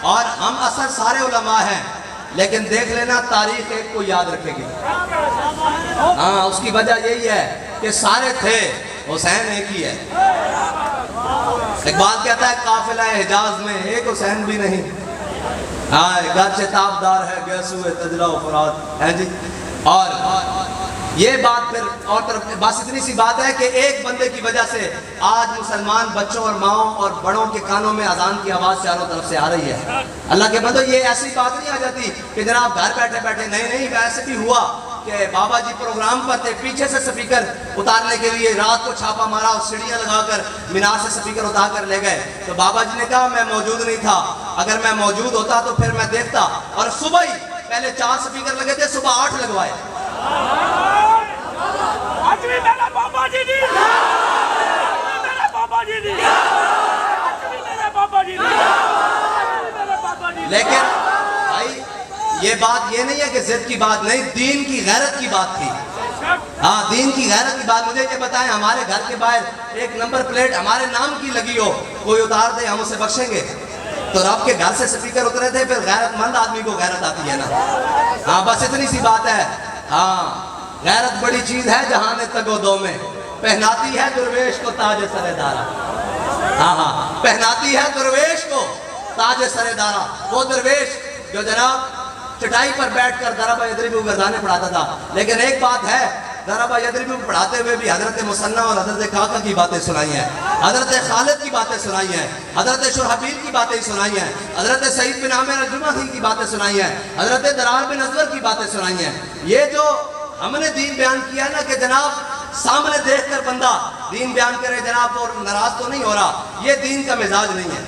اور ہم اثر سارے علماء ہیں، لیکن دیکھ لینا تاریخ ایک کو یاد رکھے گی۔ ہاں، اس کی وجہ یہی ہے کہ سارے تھے، حسین ایک ہی ہے۔ اقبال کہتا ہے قافلہ حجاز میں ایک حسین بھی نہیں، ہاں گرچہ تابدار ہے گیسو تجلا و فرات ہے جی۔ اور یہ بات پھر اور طرف بس اتنی سی بات ہے کہ ایک بندے کی وجہ سے آج مسلمان بچوں اور ماؤں اور بڑوں کے کانوں میں اذان کی آواز چاروں طرف سے آ رہی ہے۔ اللہ کے بندو، یہ ایسی بات نہیں آ جاتی کہ جناب گھر بیٹھے بیٹھے، نہیں، ویسے بھی ہوا کہ بابا جی پروگرام پر تھے، پیچھے سے سپیکر اتارنے کے لیے رات کو چھاپا مارا اور سیڑھیاں لگا کر مینار سے سپیکر اتار کر لے گئے، تو بابا جی نے کہا میں موجود نہیں تھا، اگر میں موجود ہوتا تو پھر میں دیکھتا۔ اور صبح ہی پہلے 4 سپیکر لگے تھے، صبح 8 لگوائے۔ لیکن بھائی یہ بات یہ نہیں ہے کہ ضد کی بات نہیں، دین کی غیرت کی بات تھی۔ ہاں، دین کی غیرت کی بات۔ مجھے یہ بتائیں، ہمارے گھر کے باہر ایک نمبر پلیٹ ہمارے نام کی لگی ہو، کوئی اتار دے، ہم اسے بخشیں گے؟ تو رب کے گھر سے سپیکر اترے تھے، پھر غیرت مند آدمی کو غیرت آتی ہے نا۔ ہاں بس اتنی سی بات ہے۔ ہاں، غیرت بڑی چیز ہے جہاں نے تگ و دو میں، پہناتی ہے درویش کو تاج سر دارا۔ ہاں، پہناتی ہے درویش کو تاج سر دارا۔ وہ درویش جو جناب چٹائی پر بیٹھ کر ضرب یضرب گردانے پڑھاتا تھا، لیکن ایک بات ہے، ضرب یضرب پڑھاتے ہوئے بھی حضرت مثنى اور حضرت کاکا کی باتیں سنائی ہیں، حضرت خالد کی باتیں سنائی ہیں، حضرت شرحبیل کی باتیں سنائی ہیں، حضرت سعید بن عامر الجمحی کی باتیں سنائی ہیں، حضرت درار بن ازور کی باتیں سنائی ہیں۔ یہ جو ہم نے دین بیان کیا نا کہ جناب سامنے دیکھ کر بندہ دین بیان کرے جناب اور ناراض تو نہیں ہو رہا، یہ دین کا مزاج نہیں ہے۔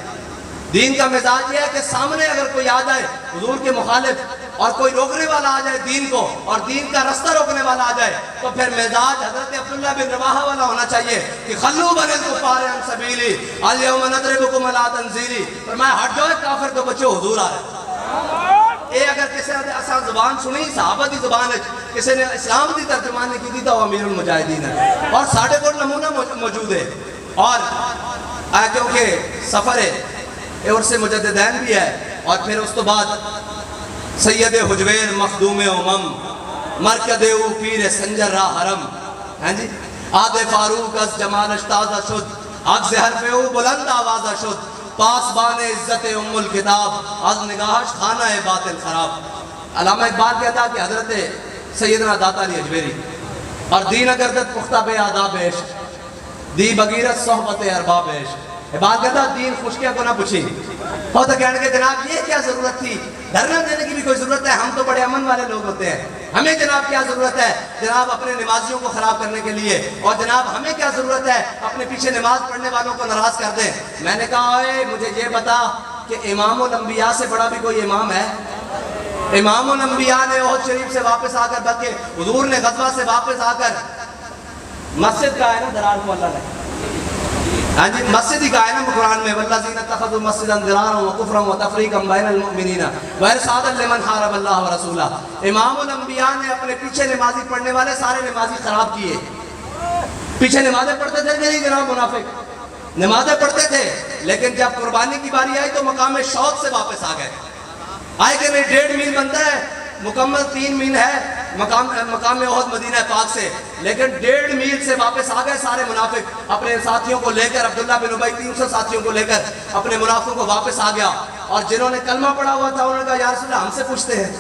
دین کا مزاج یہ ہے کہ سامنے اگر کوئی آ جائے حضور کے مخالف اور کوئی روکنے والا آ جائے دین کو، اور دین کا رستہ روکنے والا آ جائے، تو پھر مزاج حضرت عبداللہ بن رواحہ والا ہونا چاہیے کہ خلو بن الکفار عن سبیلی الیوم نضربکم علی تنزیلی، فرمایا ہٹ جاؤ کافر تو بچو حضور آ رہے۔ اے اگر کسی نے اساں زبان سنی صحابہ دی زبان ہے، کسی نے اسلام دی ترجمان نہیں کی تو امیر المجاہدین ہے، اور ساڑھے کو نمونہ موجود ہے۔ اور کیونکہ سفر ہے اور سے مجددین بھی ہے، اور پھر اس تو بعد سید حجویر مخدوم امم مرکد او پیر سنجر را حرم، ہیں جی آد فاروق از جمال اشتازہ شد، حق سے حرف او بلند آوازہ شد، پاسبان عزت ام الکتاب از نگاہش خانہ باطل خراب۔ علامہ اقبال کہتا کہ حضرت سیدنا داتا علی اجمیری اور دین اگردت پختہ بے آداب عشق، دی بغیرت صحبت ارباب عشق۔ اقبال کہتا دین خشکیاں کو نہ پوچھی، اور تو کہنے کے جناب یہ کیا ضرورت تھی، دھرنا دینے کی بھی کوئی ضرورت ہے، ہم تو بڑے امن والے لوگ ہوتے ہیں، ہمیں جناب کیا ضرورت ہے جناب اپنے نمازیوں کو خراب کرنے کے لیے، اور جناب ہمیں کیا ضرورت ہے اپنے پیچھے نماز پڑھنے والوں کو ناراض کر دیں۔ میں نے کہا اے مجھے یہ بتا کہ امام الانبیاء سے بڑا بھی کوئی امام ہے؟ امام الانبیاء نے احد شریف سے واپس آ کر، بلکہ حضور نے غزوہ سے واپس آ کر مسجد کا ہے نا درار کو اللہ نے، ہاں جی مسجد ہی کہا ہے نا قرآن میں والذین اتخذوا مسجدا ضرارا وکفرا وتفریقا بین المؤمنین وارصادا لمن حارب اللہ ورسولہ۔ امام الانبیاء نے اپنے پیچھے نمازی پڑھنے والے سارے نمازی خراب کیے۔ پیچھے نمازیں پڑھتے تھے نہیں جناب منافق، نمازیں پڑھتے تھے، لیکن جب قربانی کی باری آئی تو مقام شوق سے واپس آ گئے۔ آئے کہ نہیں 1.5 میل بنتا ہے، مکمل 3 میل ہے مقام احد مدینہ پاک سے، لیکن 1.5 میل سے واپس آ گئے سارے منافق اپنے ساتھیوں کو لے کر، عبداللہ بن ابی 300 ساتھیوں کو لے کر اپنے منافقوں کو واپس آ گیا، اور جنہوں نے کلمہ پڑھا ہوا تھا انہوں نے کہا یا رسول اللہ ہم سے پوچھتے ہیں۔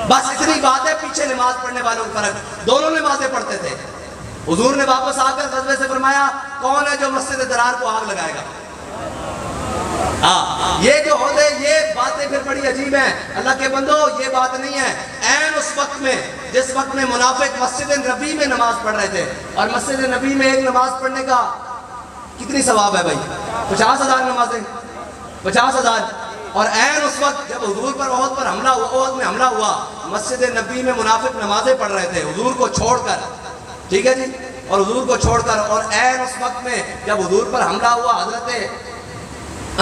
بس اتنی بات ہے، پیچھے نماز پڑھنے والوں کا فرق، دونوں نمازیں پڑھتے تھے۔ حضور نے واپس آ کر غزوے سے فرمایا کون ہے جو مسجد درار کو آگ لگائے گا؟ یہ جو ہوتے یہ باتیں پھر بڑی عجیب ہیں اللہ کے بندو، یہ بات نہیں ہے۔ عین اس وقت میں جس وقت میں منافق مسجد نبی میں نماز پڑھ رہے تھے، اور مسجد نبی میں ایک نماز پڑھنے کا کتنی ثواب ہے بھائی؟ 50,000 نمازیں، 50,000۔ اور عین اس وقت جب حضور پر احد پر حملہ ہوا، احد میں حملہ ہوا، مسجد نبی میں منافق نمازیں پڑھ رہے تھے حضور کو چھوڑ کر، ٹھیک ہے جی، اور حضور کو چھوڑ کر، اور عین اس وقت میں جب حضور پر حملہ ہوا حضرت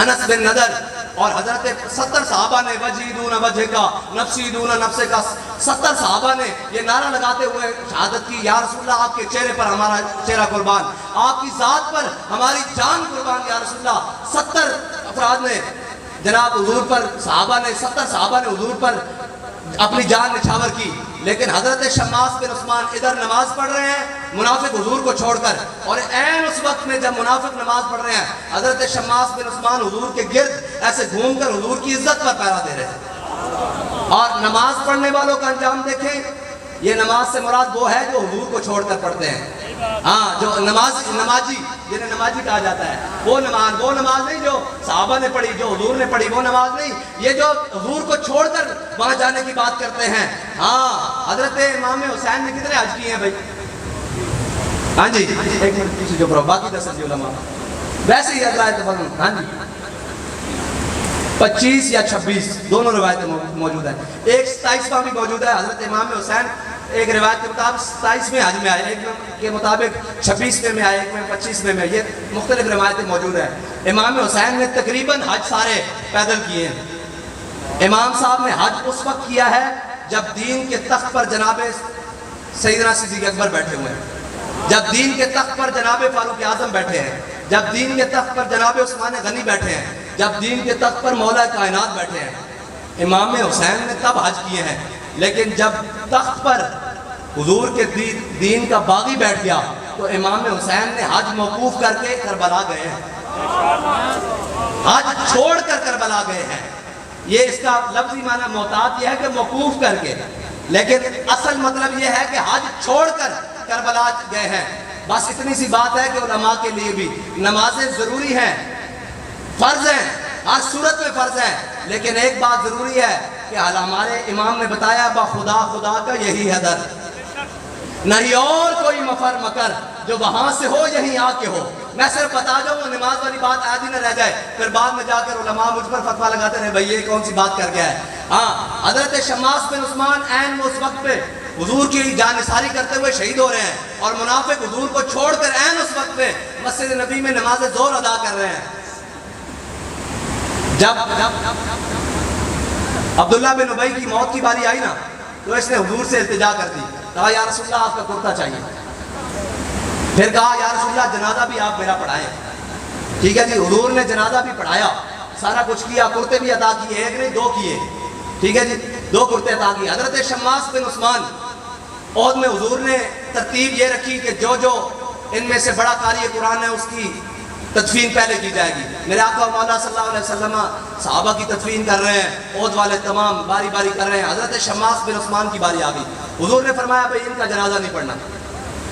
انس بن نضر اور حضرت 70 صحابہ نے وجہی دون وجہ کا نفسی دون نفس کا، 70 صحابہ نے یہ نعرہ لگاتے ہوئے شہادت کی یا رسول اللہ آپ کے چہرے پر ہمارا چہرہ قربان، آپ کی ذات پر ہماری جان قربان یا رسول اللہ۔ 70 افراد نے جناب حضور پر صحابہ نے 70 صحابہ نے حضور پر اپنی جان نچھاور کی، لیکن حضرت شماس بن عثمان ادھر نماز پڑھ رہے ہیں منافق حضور کو چھوڑ کر، اور عین اس وقت میں جب منافق نماز پڑھ رہے ہیں حضرت شماس بن عثمان حضور کے گرد ایسے گھوم کر حضور کی عزت پر پہرا دے رہے ہیں۔ اور نماز پڑھنے والوں کا انجام دیکھیں، یہ نماز سے مراد وہ ہے جو حضور کو چھوڑ کر پڑھتے ہیں۔ ہاں، جو نمازی جنہیں نمازی کہا جاتا ہے، وہ نماز نہیں جو صحابہ نے پڑھی، جو حضور نے پڑھی، وہ نماز نہیں، یہ جو حضور کو چھوڑ کر وہاں جانے کی بات کرتے ہیں۔ ہاں، حضرت امام حسین نے کتنے حج کیے ہیں بھائی؟ ہاں جی، ایک منٹ پیچھے جو باقی 10 علماء ویسے ہی حضرات تفضل۔ ہاں جی، 25 یا 26 دونوں روایتیں موجود ہیں، ایک 27واں بھی موجود ہے۔ حضرت امام حسین ایک روایت کے مطابق 27ویں حج میں آئے، ایک کے مطابق 26ویں میں آئے، ایک میں 25ویں میں، یہ مختلف روایتیں موجود ہیں۔ امام حسین نے تقریباً حج سارے پیدل کیے ہیں۔ امام صاحب نے حج اس وقت کیا ہے جب دین کے تخت پر جناب سیدنا صدیق اکبر بیٹھے ہوئے ہیں، جب دین کے تخت پر جناب فاروق اعظم بیٹھے ہیں، جب دین کے تخت پر جناب عثمان غنی بیٹھے ہیں، جب دین کے تخت پر مولا کائنات بیٹھے ہیں۔ امام حسین نے تب حج کیے ہیں، لیکن جب تخت پر حضور کے دین کا باغی بیٹھ گیا تو امام حسین نے حج موقوف کر کے کربلا گئے ہیں، حج چھوڑ کر کربلا گئے ہیں۔ یہ اس کا لفظی معنی محتاط یہ ہے کہ موقوف کر کے، لیکن اصل مطلب یہ ہے کہ حج چھوڑ کر کربلا گئے ہیں۔ بس اتنی سی بات ہے کہ علماء کے لیے بھی نمازیں ضروری ہیں، فرض ہیں، ہر صورت میں فرض ہیں، لیکن ایک بات ضروری ہے کہ ہمارے امام نے بتایا با خدا خدا کا یہی ہے در، نہیں اور کوئی مفر مکر، جو وہاں سے ہو یہیں آ کے ہو۔ میں صرف بتا جاؤں گا، نماز والی بات آج ہی نہ رہ جائے، پھر بعد میں جا کر علماء مجھ پر فتویٰ لگاتے رہے بھئی یہ کون سی بات کر گیا ہے۔ ہاں، حضرت شماس بن عثمان عین اس وقت پہ حضور کی جان نثاری کرتے ہوئے شہید ہو رہے ہیں، اور منافق حضور کو چھوڑ کر عین اس وقت پہ مسجد نبی میں نماز ظہر ادا کر رہے ہیں۔ جب عبداللہ بن ابی کی موت کی باری آئی نا تو اس نے حضور سے التجا کر دی، کہا یا رسول اللہ آپ کا کرتا چاہیے، پھر کہا یا رسول اللہ جنازہ بھی آپ میرا پڑھائیں۔ ٹھیک ہے جی، حضور نے جنازہ بھی پڑھایا، سارا کچھ کیا، کرتے بھی عطا کیے، ایک نہیں 2 کیے، ٹھیک ہے جی، 2 کرتے عطا کیے۔ حضرت شماس بن عثمان احد میں حضور نے ترتیب یہ رکھی کہ جو ان میں سے بڑا قاری قرآن ہے اس کی تدفین پہلے کی جائے گی۔ میرے آقا مولا صلی اللہ علیہ وسلم صحابہ کی تدفین کر رہے ہیں، احد والے تمام باری باری کر رہے ہیں، حضرت شماس بن عثمان کی باری آ گئی۔ حضور نے فرمایا بھئی ان کا جنازہ نہیں پڑھنا،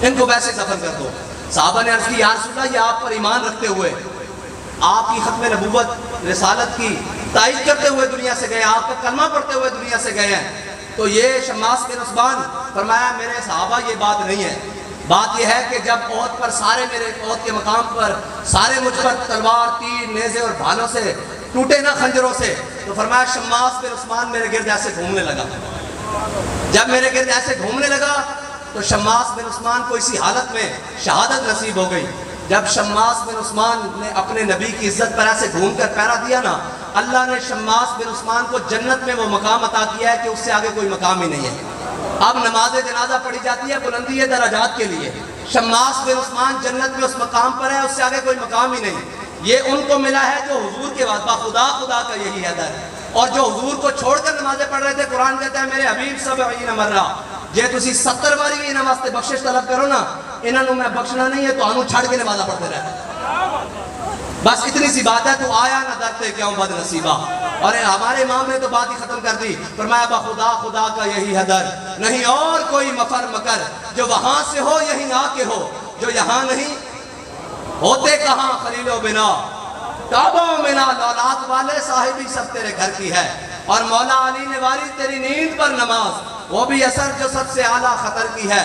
ان کو ویسے دفن کر دو۔ صحابہ نے عرض کی یا رسول اللہ یہ آپ پر ایمان رکھتے ہوئے، آپ کی ختم نبوت رسالت کی تائید کرتے ہوئے دنیا سے گئے، آپ کا کلمہ پڑھتے ہوئے دنیا سے گئے ہیں، تو یہ شماس بن عثمان فرمایا میرے صحابہ یہ بات نہیں ہے، بات یہ ہے کہ جب احد پر سارے میرے احد کے مقام پر سارے مجھ پر تلوار، تیر، نیزے اور بھالوں سے ٹوٹے نہ خنجروں سے، تو فرمایا شماس بن عثمان میرے گرد ایسے گھومنے لگا۔ جب میرے گرد ایسے گھومنے لگا تو شماس بن عثمان کو اسی حالت میں شہادت نصیب ہو گئی۔ جب شماس بن عثمان نے اپنے نبی کی عزت پر ایسے گھوم کر پہرا دیا نا، اللہ نے شماس بن عثمان کو جنت میں وہ مقام عطا کیا ہے کہ اس سے آگے کوئی مقام ہی نہیں ہے۔ اب نماز جنازہ پڑھی جاتی ہے بلندی ہے درجات کے لیے، شماس بن عثمان جنت میں اس مقام پر ہے، اس سے آگے کوئی مقام ہی نہیں۔ یہ ان کو ملا ہے جو حضور کے واسطہ خدا خدا کا یہی ہے در، اور جو حضور کو چھوڑ کر نمازیں پڑھ رہے تھے، قرآن کہتا ہے میرے حبیب 70 مرہ جے تسی 70 باری بھی انہاں واسطے بخشش طلب کرو نا، انہاں نو میں بخشنا نہیں ہے، تو انہوں چھڑ کے نمازہ پڑھتے رہے۔ بس اتنی سی بات ہے، تو آیا نہ درتے کیوں بد نصیبہ۔ اور ہمارے امام نے تو بات ہی ختم کر دی، فرمایا با خدا خدا کا یہی ہے در، نہیں اور کوئی مفر مکر، جو وہاں سے ہو یہیں آ کے ہو، جو یہاں نہیں ہوتے کہاں خلیل و بنا، کعبہ و منا، لولات والے صاحبی سب تیرے گھر کی ہے، اور مولا علی نے واری تیری نیند پر نماز، وہ بھی اثر جو سب سے اعلیٰ خطر کی ہے۔